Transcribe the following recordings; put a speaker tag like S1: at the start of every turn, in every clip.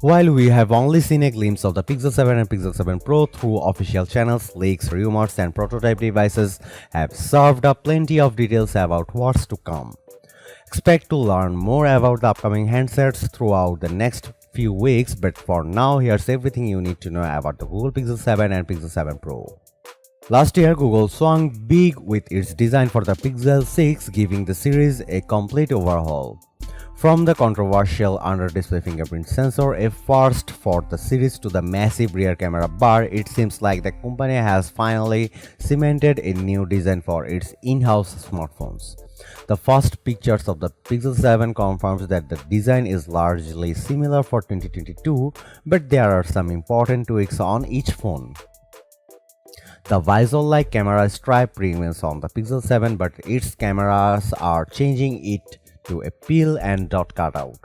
S1: While we have only seen a glimpse of the Pixel 7 and Pixel 7 Pro through official channels, leaks, rumors, and prototype devices have served up plenty of details about what's to come. Expect to learn more about the upcoming handsets throughout the next few weeks, but for now, here's everything you need to know about the Google Pixel 7 and Pixel 7 Pro. Last year, Google swung big with its design for the Pixel 6, giving the series a complete overhaul. From the controversial under-display fingerprint sensor, a first for the series, to the massive rear camera bar, it seems like the company has finally cemented a new design for its in-house smartphones. The first pictures of the Pixel 7 confirms that the design is largely similar for 2022, but there are some important tweaks on each phone. The visor-like camera stripe remains on the Pixel 7, but its cameras are changing it to a peel and dot cutout.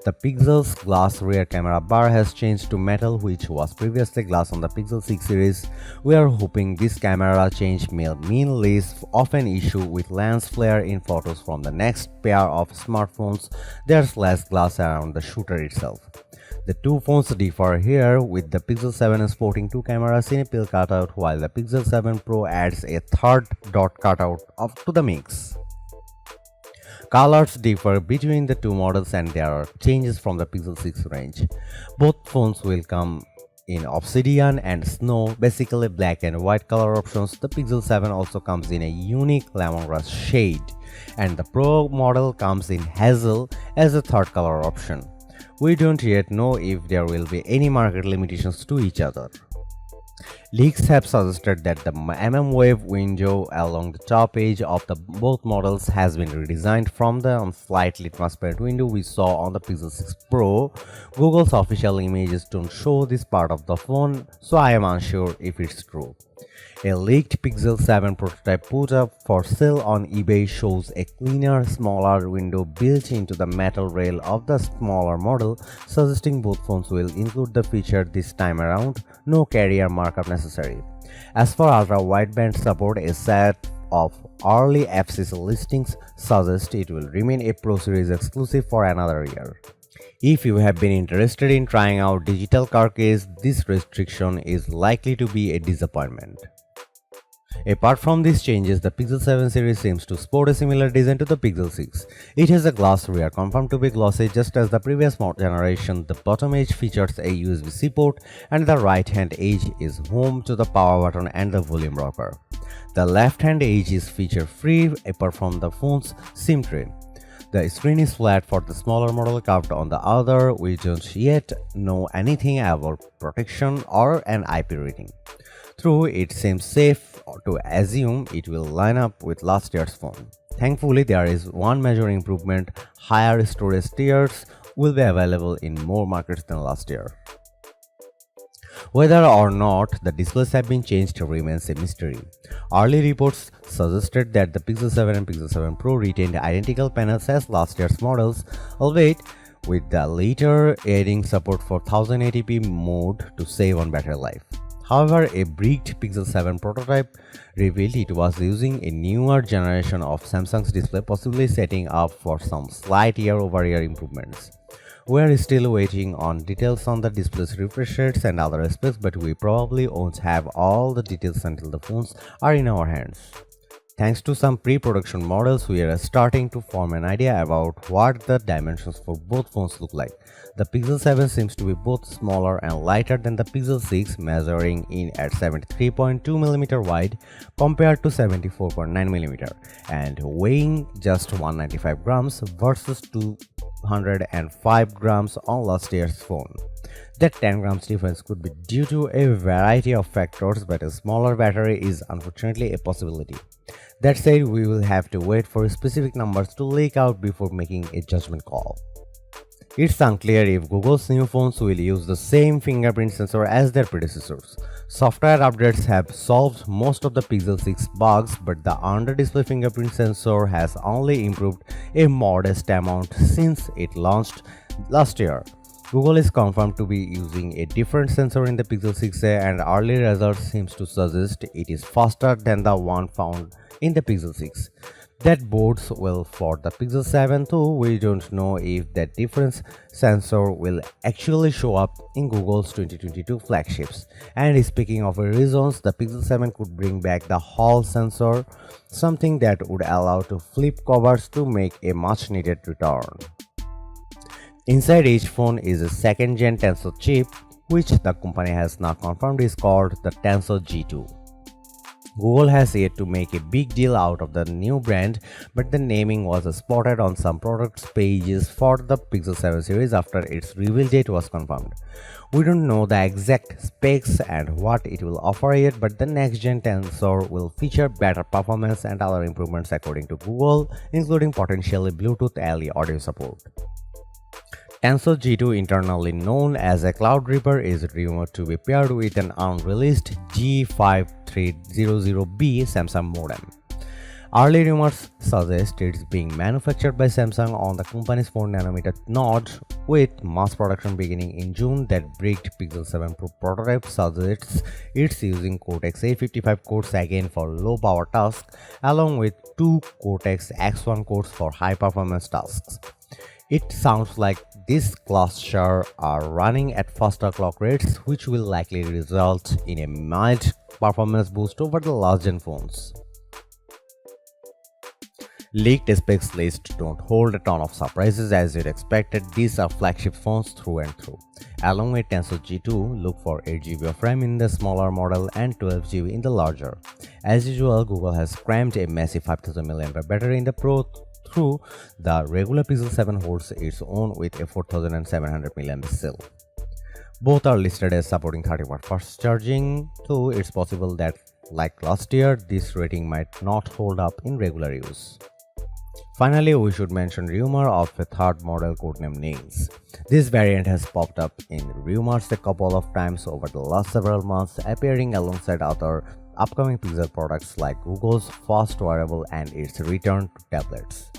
S1: The Pixel's glass rear camera bar has changed to metal, which was previously glass on the Pixel 6 series. We are hoping this camera change may mean less of an issue with lens flare in photos from the next pair of smartphones. There's less glass around the shooter itself. The two phones differ here, with the Pixel 7 sporting two cameras in a peel cutout, while the Pixel 7 Pro adds a third dot cutout to the mix. Colors differ between the two models and there are changes from the Pixel 6 range. Both phones will come in obsidian and snow, basically black and white color options. The Pixel 7 also comes in a unique lemongrass shade, and the Pro model comes in hazel as a third color option. We don't yet know if there will be any market limitations to each other. Leaks have suggested that the wave window along the top edge of the both models has been redesigned from the slightly transparent window we saw on the Pixel 6 Pro. Google's official images don't show this part of the phone, so I am unsure if it's true. A leaked Pixel 7 prototype put up for sale on eBay shows a cleaner, smaller window built into the metal rail of the smaller model, suggesting both phones will include the feature this time around. No carrier markup necessary. As for ultra-wideband support, a set of early FCC listings suggest it will remain a Pro Series exclusive for another year. If you have been interested in trying out digital carcase, this restriction is likely to be a disappointment. Apart from these changes, the Pixel 7 series seems to sport a similar design to the Pixel 6. It has a glass rear confirmed to be glossy just as the previous generation. The bottom edge features a USB-C port and the right hand edge is home to the power button and the volume rocker. The left hand edge is feature free apart from the phone's SIM tray. The screen is flat for the smaller model, curved on the other. We don't yet know anything about protection or an IP rating. Though it seems safe to assume it will line up with last year's phone. Thankfully, there is one major improvement: higher storage tiers will be available in more markets than last year. Whether or not the displays have been changed remains a mystery. Early reports suggested that the Pixel 7 and Pixel 7 Pro retained identical panels as last year's models, albeit with the later adding support for 1080p mode to save on battery life. However, a bricked Pixel 7 prototype revealed it was using a newer generation of Samsung's display, possibly setting up for some slight year-over-year improvements. We are still waiting on details on the display's refresh rates and other aspects, but we probably won't have all the details until the phones are in our hands. Thanks to some pre-production models, we are starting to form an idea about what the dimensions for both phones look like. The Pixel 7 seems to be both smaller and lighter than the Pixel 6, measuring in at 73.2mm wide compared to 74.9mm and weighing just 195 grams versus 205 grams on last year's phone. That 10 grams difference could be due to a variety of factors, but a smaller battery is unfortunately a possibility. That said, we will have to wait for specific numbers to leak out before making a judgment call. It's unclear if Google's new phones will use the same fingerprint sensor as their predecessors. Software updates have solved most of the Pixel 6 bugs, but the under-display fingerprint sensor has only improved a modest amount since it launched last year. Google is confirmed to be using a different sensor in the Pixel 6a, and early results seems to suggest it is faster than the one found in the Pixel 6. That bodes well for the Pixel 7 too. We don't know if that difference sensor will actually show up in Google's 2022 flagships. And speaking of reasons, the Pixel 7 could bring back the Hall sensor, something that would allow to flip covers to make a much needed return. Inside each phone is a second-gen Tensor chip, which the company has now confirmed is called the Tensor G2. Google has yet to make a big deal out of the new brand, but the naming was spotted on some products pages for the Pixel 7 series after its reveal date was confirmed. We don't know the exact specs and what it will offer yet, but the next-gen Tensor will feature better performance and other improvements according to Google, including potentially Bluetooth LE audio support. Tensor G2, internally known as a Cloud Reaper, is rumored to be paired with an unreleased G5300B Samsung modem. Early rumors suggest it's being manufactured by Samsung on the company's 4nm node, with mass production beginning in June. That bricked Pixel 7 Pro prototype suggests it's using Cortex-A55 cores again for low power tasks, along with two Cortex X1 cores for high performance tasks. It sounds like these clusters are running at faster clock rates, which will likely result in a mild performance boost over the last-gen phones. Leaked specs list don't hold a ton of surprises as you'd expected. These are flagship phones through and through. Along with Tensor G2, look for 8GB of RAM in the smaller model and 12GB in the larger. As usual, Google has crammed a massive 5000 mAh battery in the Pro. Through the regular Pixel 7 holds its own with a 4700 mAh cell. Both are listed as supporting 30W fast charging, though it's possible that, like last year, this rating might not hold up in regular use. Finally, we should mention rumor of a third model codenamed Nails. This variant has popped up in rumors a couple of times over the last several months, appearing alongside other upcoming Pixel products like Google's Fast Wearable and its return to tablets.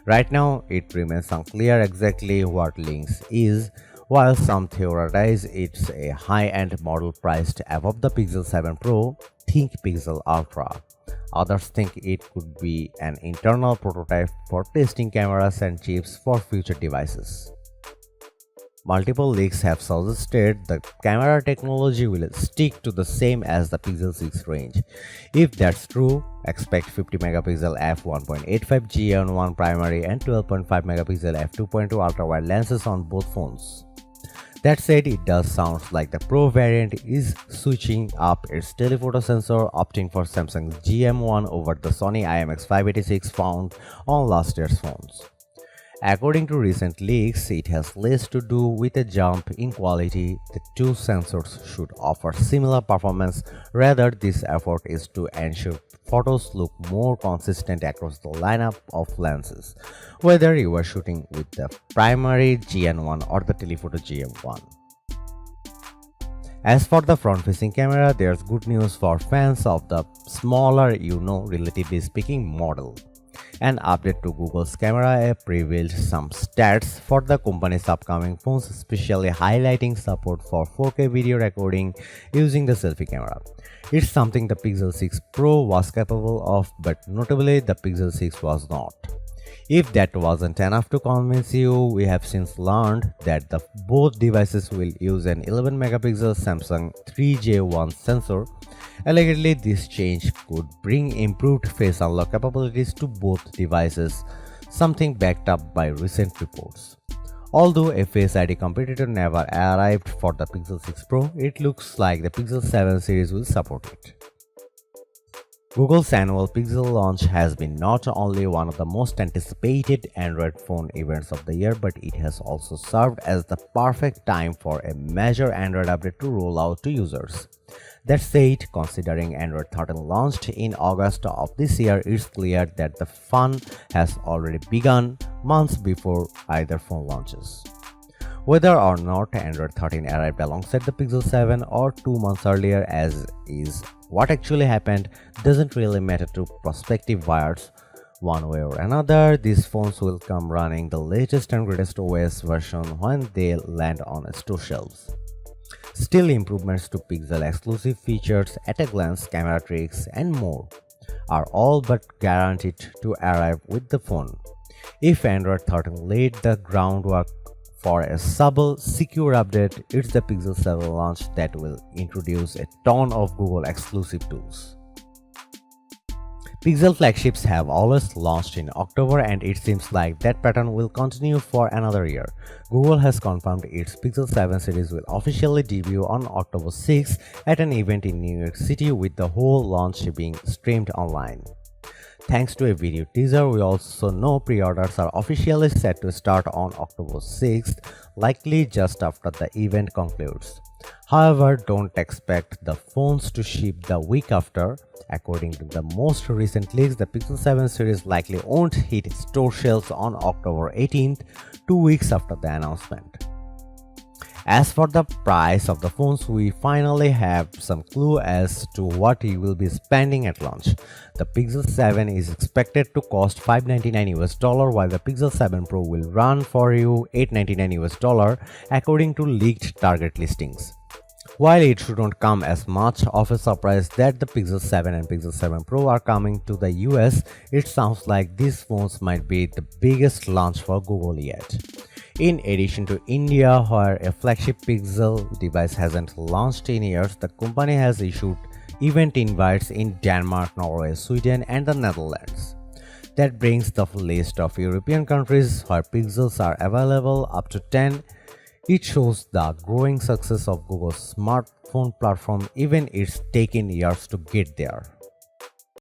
S1: Right now, it remains unclear exactly what Lynx is. While some theorize it's a high-end model priced above the Pixel 7 Pro, think Pixel Ultra. Others think it could be an internal prototype for testing cameras and chips for future devices. Multiple leaks have suggested the camera technology will stick to the same as the Pixel 6 range. If that's true, expect 50MP f1.85 GN1 primary and 12.5MP f2.2 ultra-wide lenses on both phones. That said, it does sound like the Pro variant is switching up its telephoto sensor, opting for Samsung's GM1 over the Sony IMX586 found on last year's phones. According to recent leaks, it has less to do with a jump in quality. The two sensors should offer similar performance. Rather, this effort is to ensure photos look more consistent across the lineup of lenses, whether you are shooting with the primary GN1 or the telephoto GM1. As for the front-facing camera, there's good news for fans of the smaller, relatively speaking, model. An update to Google's camera app revealed some stats for the company's upcoming phones, especially highlighting support for 4K video recording using the selfie camera. It's something the Pixel 6 Pro was capable of, but notably the Pixel 6 was not. If that wasn't enough to convince you, we have since learned that both devices will use an 11MP Samsung 3J1 sensor. Allegedly, this change could bring improved face unlock capabilities to both devices, something backed up by recent reports. Although a Face ID competitor never arrived for the Pixel 6 Pro, it looks like the Pixel 7 series will support it. Google's annual Pixel launch has been not only one of the most anticipated Android phone events of the year, but it has also served as the perfect time for a major Android update to roll out to users. That said, considering Android 13 launched in August of this year, it's clear that the fun has already begun months before either phone launches. Whether or not Android 13 arrived alongside the Pixel 7 or 2 months earlier, as is what actually happened, doesn't really matter to prospective buyers. One way or another, these phones will come running the latest and greatest OS version when they land on store shelves. Still, improvements to Pixel exclusive features, at a glance camera tricks, and more are all but guaranteed to arrive with the phone. If Android 13 laid the groundwork for a subtle, secure update, it's the Pixel 7 launch that will introduce a ton of Google exclusive tools. Pixel flagships have always launched in October, and it seems like that pattern will continue for another year. Google has confirmed its Pixel 7 series will officially debut on October 6 at an event in New York City, with the whole launch being streamed online. Thanks to a video teaser, we also know pre-orders are officially set to start on October 6th, likely just after the event concludes. However, don't expect the phones to ship the week after. According to the most recent leaks, the Pixel 7 series likely won't hit store shelves on October 18th, 2 weeks after the announcement. As for the price of the phones, we finally have some clue as to what you will be spending at launch. The Pixel 7 is expected to cost $599 while the Pixel 7 Pro will run for you $899 according to leaked target listings. While it shouldn't come as much of a surprise that the Pixel 7 and Pixel 7 Pro are coming to the US, it sounds like these phones might be the biggest launch for Google yet. In addition to India, where a flagship Pixel device hasn't launched in years, the company has issued event invites in Denmark, Norway, Sweden, and the Netherlands. That brings the list of European countries where Pixels are available up to 10. It shows the growing success of Google's smartphone platform, even it's taken years to get there.